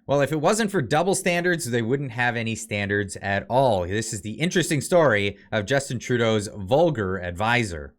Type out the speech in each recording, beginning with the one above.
Well, if it wasn't for double standards, they wouldn't have any standards at all. This is the interesting story of Justin Trudeau's vulgar advisor.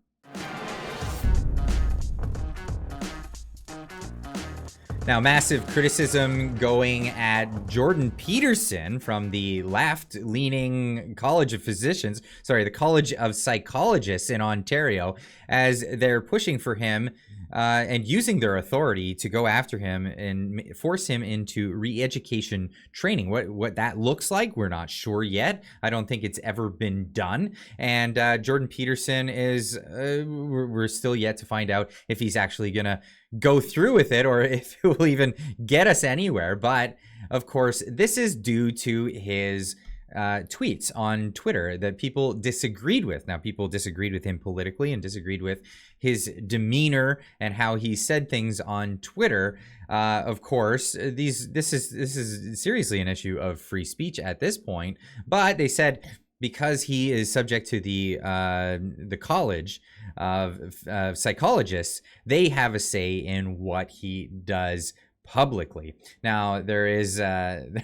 Now, massive criticism going at Jordan Peterson from the left-leaning College of Physicians, the College of Psychologists in Ontario, as they're pushing for him and using their authority to go after him and force him into re-education training. What that looks like, we're not sure yet. I don't think it's ever been done. And Jordan Peterson is, we're still yet to find out if he's actually going to go through with it or if it will even get us anywhere. But of course, this is due to his tweets on Twitter that people disagreed with. Now, people disagreed with him politically and disagreed with his demeanor and how he said things on Twitter. Of course, this is seriously an issue of free speech at this point. But they said because he is subject to the College of Psychologists, they have a say in what he does publicly. Now, there is an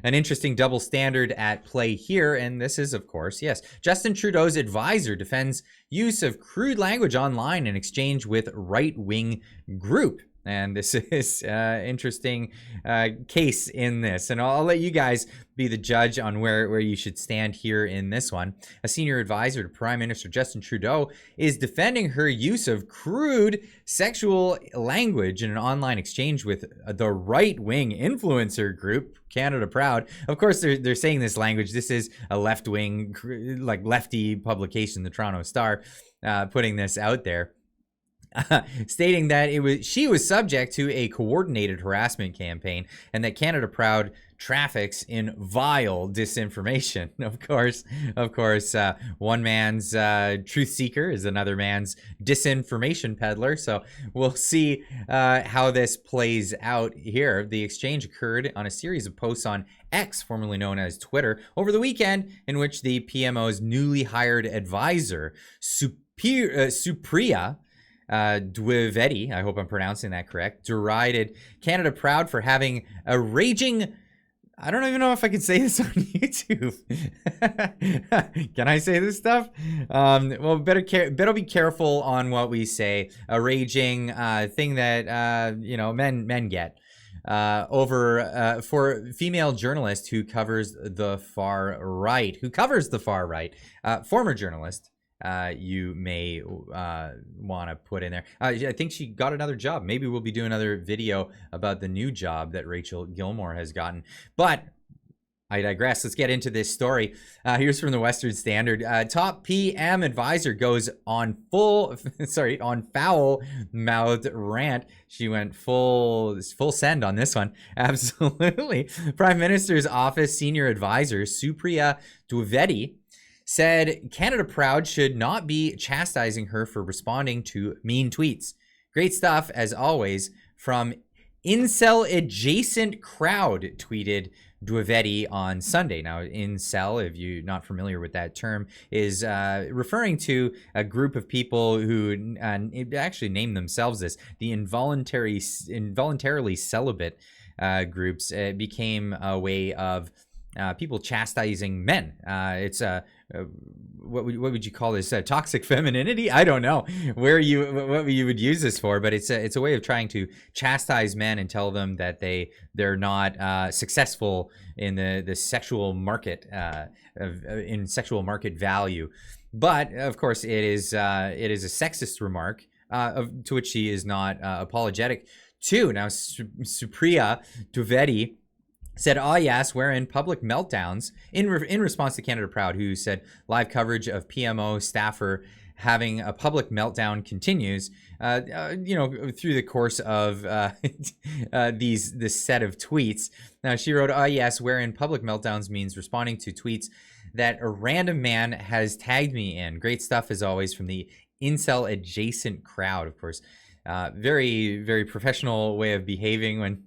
interesting double standard at play here, and this is, of course, yes, Justin Trudeau's advisor defends use of crude language online in exchange with right-wing group. And this is interesting case in this. And I'll let you guys be the judge on where you should stand here in this one. A senior advisor to Prime Minister Justin Trudeau is defending her use of crude sexual language in an online exchange with the right-wing influencer group, Canada Proud. Of course, they're saying this language. This is a left-wing, like lefty publication, the Toronto Star, putting this out there. Stating that she was subject to a coordinated harassment campaign and that Canada Proud traffics in vile disinformation. Of course, one man's truth seeker is another man's disinformation peddler. So we'll see how this plays out here. The exchange occurred on a series of posts on X, formerly known as Twitter, over the weekend, in which the PMO's newly hired advisor, Supriya Dwivedi, I hope I'm pronouncing that correct, derided Canada Proud for having a raging, I don't even know if I can say this on YouTube. Can I say this stuff? Well, better be careful on what we say. A raging thing that men get for female journalist who covers the far right, former journalist. You may want to put in there. I think she got another job. Maybe we'll be doing another video about the new job that Rachel Gilmore has gotten. But I digress. Let's get into this story. Here's from the Western Standard. Top PM advisor goes on foul-mouthed rant. She went full send on this one. Absolutely. Prime Minister's office senior advisor Supriya Dwivedi said Canada Proud should not be chastising her for responding to mean tweets. Great stuff, as always, from Incel Adjacent Crowd, tweeted Dwivedi on Sunday. Now, incel, if you're not familiar with that term, is referring to a group of people who actually name themselves this, the involuntarily celibate groups. It became a way of people chastising men. It's what would you call this? Toxic femininity? I don't know what you would use this for, but it's a way of trying to chastise men and tell them that they're not successful in the sexual market, in sexual market value. But of course, it is a sexist remark to which she is not apologetic to. Now, Supriya Dwivedi said, yes, we're in public meltdowns in response to Canada Proud, who said live coverage of PMO staffer having a public meltdown continues, through the course of this set of tweets. Now, she wrote, yes, we're in public meltdowns means responding to tweets that a random man has tagged me in. Great stuff, as always, from the Incel Adjacent Crowd, of course. Very, very professional way of behaving when,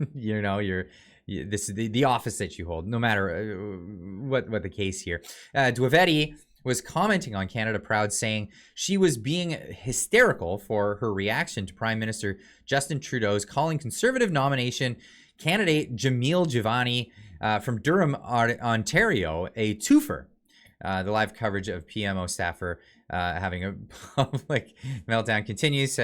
this is the office that you hold, no matter what the case here. Dwivedi was commenting on Canada Proud, saying she was being hysterical for her reaction to Prime Minister Justin Trudeau's calling Conservative nomination candidate Jamil Giovanni from Durham, Ontario, a twofer. The live coverage of PMO staffer having a public meltdown continues,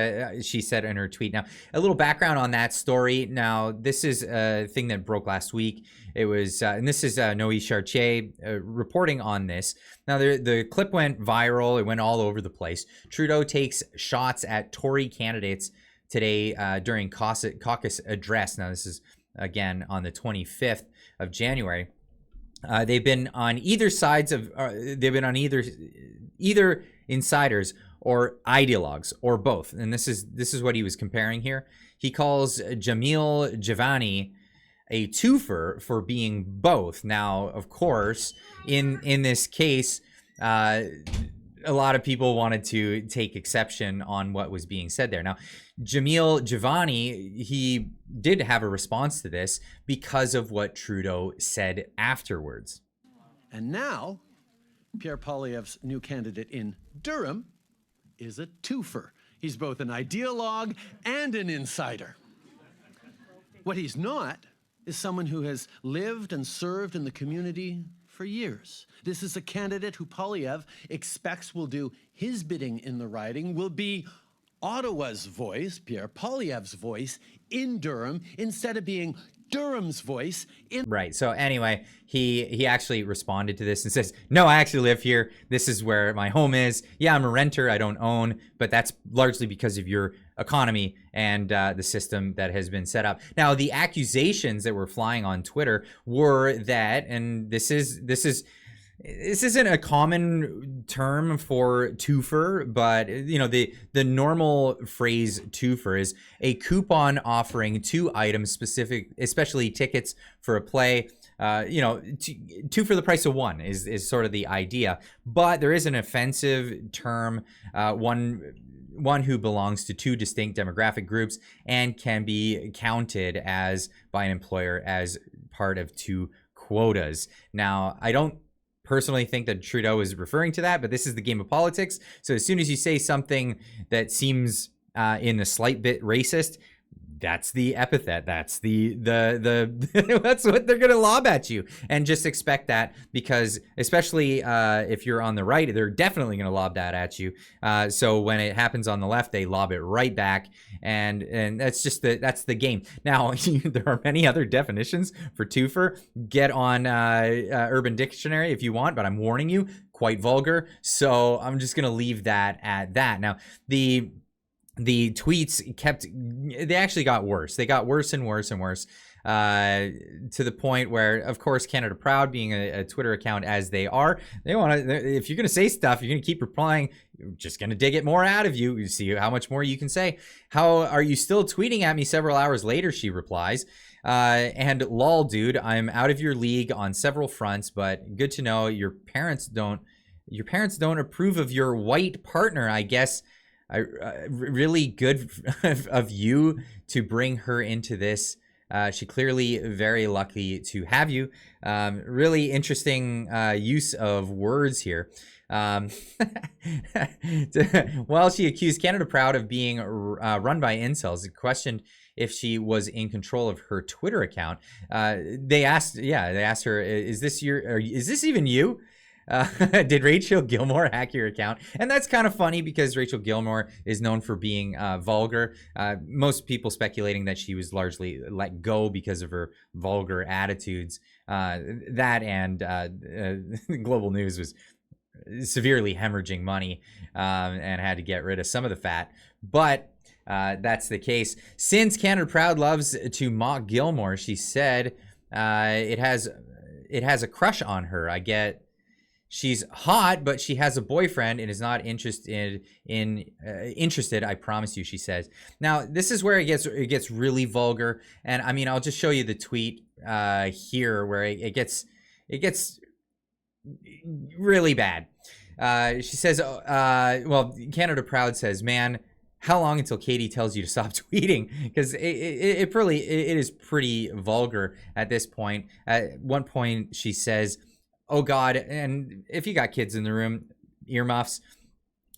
she said in her tweet. Now, a little background on that story. Now, this is a thing that broke last week. It was, and this is Noe Chartier reporting on this. Now, the clip went viral. It went all over the place. Trudeau takes shots at Tory candidates today during caucus address. Now, this is, again, on the 25th of January. They've been on either sides of. They've been on either insiders or ideologues or both. And this is what he was comparing here. He calls Jamil Giovanni a twofer for being both. Now, of course, in this case, a lot of people wanted to take exception on what was being said there. Now, Jamil Giovanni, he did have a response to this because of what Trudeau said afterwards. And now, Pierre Poilievre's new candidate in Durham is a twofer. He's both an ideologue and an insider. What he's not is someone who has lived and served in the community for years. This is a candidate who Poilievre expects will do his bidding in the riding, will be Ottawa's voice, Pierre Poilievre's voice, in Durham, instead of being Durham's voice in... Right. So anyway, he actually responded to this and says, no, I actually live here. This is where my home is. Yeah, I'm a renter. I don't own, but that's largely because of your economy and the system that has been set up. Now, the accusations that were flying on Twitter were that, and this isn't a common term for twofer, but you know, the normal phrase twofer is a coupon offering 2 items specific, especially tickets for a play. You know, 2 for the price of 1 is sort of the idea. But there is an offensive term, one who belongs to 2 distinct demographic groups and can be counted as by an employer as part of 2 quotas. Now, I don't personally think that Trudeau is referring to that, but this is the game of politics. So as soon as you say something that seems in a slight bit racist, that's the epithet. That's the that's what they're gonna lob at you, and just expect that, because especially if you're on the right, they're definitely gonna lob that at you. So when it happens on the left, they lob it right back, and that's just that's the game. Now there are many other definitions for twofer. Get on Urban Dictionary if you want, but I'm warning you, quite vulgar. So I'm just gonna leave that at that. Now the tweets they actually got worse. They got worse and worse and worse, to the point where, of course, Canada Proud, being a Twitter account as they are, they want to, if you're going to say stuff, you're going to keep replying, you're just going to dig it more out of you. You see how much more you can say. How are you still tweeting at me several hours later, she replies. And lol, dude, I'm out of your league on several fronts, but good to know your parents don't approve of your white partner, I guess. Really good of you to bring her into this. She clearly very lucky to have you. Really interesting use of words here. While she accused Canada Proud of being run by incels, questioned if she was in control of her Twitter account. They asked her, is this even you? Did Rachel Gilmore hack your account? And that's kind of funny because Rachel Gilmore is known for being vulgar. Most people speculating that she was largely let go because of her vulgar attitudes. That and Global News was severely hemorrhaging money and had to get rid of some of the fat. But that's the case. Since Canada Proud loves to mock Gilmore, she said it has a crush on her. I get... She's hot, but she has a boyfriend and is not interested. I promise you, she says. Now, this is where it gets really vulgar, and I mean, I'll just show you the tweet here where it gets really bad. She says, well, Canada Proud says, man, how long until Katie tells you to stop tweeting? Because it is pretty vulgar at this point. At one point, she says, oh God, and if you got kids in the room, earmuffs,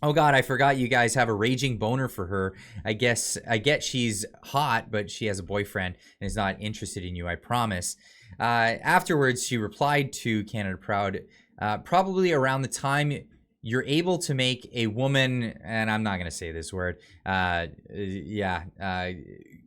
Oh God, I forgot you guys have a raging boner for her. I get she's hot, but she has a boyfriend and is not interested in you, I promise. Afterwards, she replied to Canada Proud, probably around the time you're able to make a woman, and I'm not going to say this word,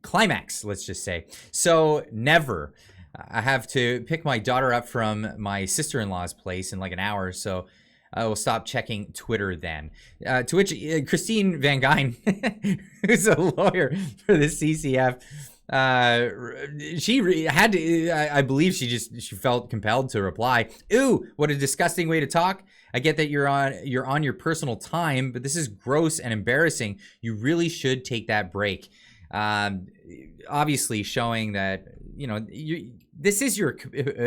climax, let's just say. So never. I have to pick my daughter up from my sister-in-law's place in like an hour or so. I will stop checking Twitter then. To which Christine Van Gyn, who's a lawyer for the CCF, she had to, I believe she felt compelled to reply. Ooh, what a disgusting way to talk. I get that you're on your personal time, but this is gross and embarrassing. You really should take that break. Obviously showing that, you know, this is your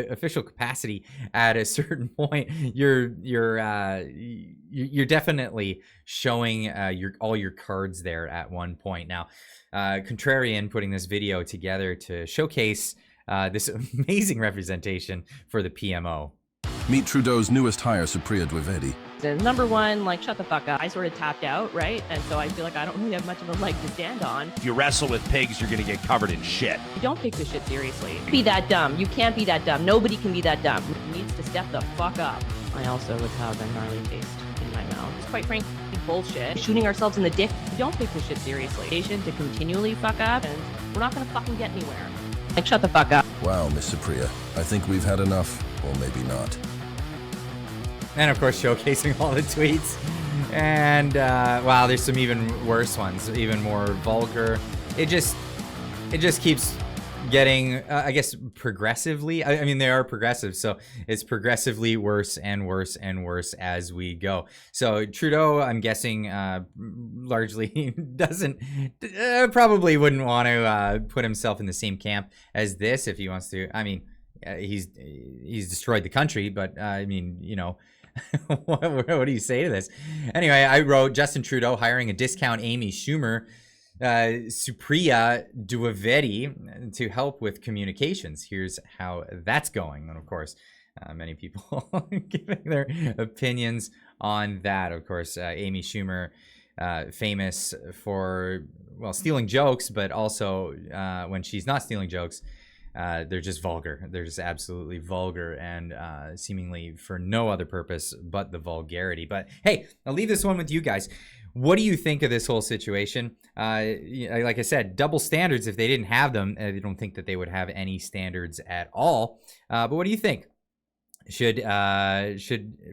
official capacity at a certain point. You're definitely showing all your cards there at one point. Now, Contrarian putting this video together to showcase this amazing representation for the PMO. Meet Trudeau's newest hire, Supriya Dwivedi. And number one, like, shut the fuck up. I sort of tapped out, right? And so I feel like I don't really have much of a leg to stand on. If you wrestle with pigs, you're going to get covered in shit. You don't take this shit seriously. Be that dumb. You can't be that dumb. Nobody can be that dumb. It needs to step the fuck up. I also would have a gnarly taste in my mouth. It's quite frankly bullshit. Shooting ourselves in the dick. You don't take this shit seriously. Patient to continually fuck up, and we're not going to fucking get anywhere. Like, shut the fuck up. Wow, Miss Supriya. I think we've had enough. Or maybe not. And of course, showcasing all the tweets. And wow, there's some even worse ones, even more vulgar. It just keeps getting, I guess, progressively. I mean, they are progressive, so it's progressively worse and worse and worse as we go. So Trudeau, I'm guessing, largely doesn't, probably wouldn't want to put himself in the same camp as this if he wants to. I mean, he's destroyed the country, but I mean, you know. what do you say to this? Anyway, I wrote Justin Trudeau hiring a discount Amy Schumer, Supriya Dwivedi to help with communications. Here's how that's going. And of course, many people giving their opinions on that. Of course, Amy Schumer, famous for, well, stealing jokes, but also when she's not stealing jokes, they're just vulgar. They're just absolutely vulgar and seemingly for no other purpose but the vulgarity. But hey, I'll leave this one with you guys. What do you think of this whole situation? Like I said, double standards. If they didn't have them, I don't think that they would have any standards at all. But what do you think? Should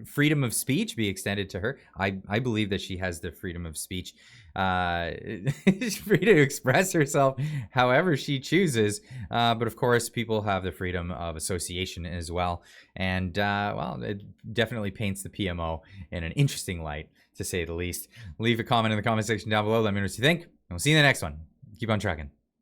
freedom of speech be extended to her? I believe that she has the freedom of speech. She's free to express herself however she chooses. But of course, people have the freedom of association as well. And well, it definitely paints the PMO in an interesting light, to say the least. Leave a comment in the comment section down below. Let me know what you think. And we'll see you in the next one. Keep on trucking.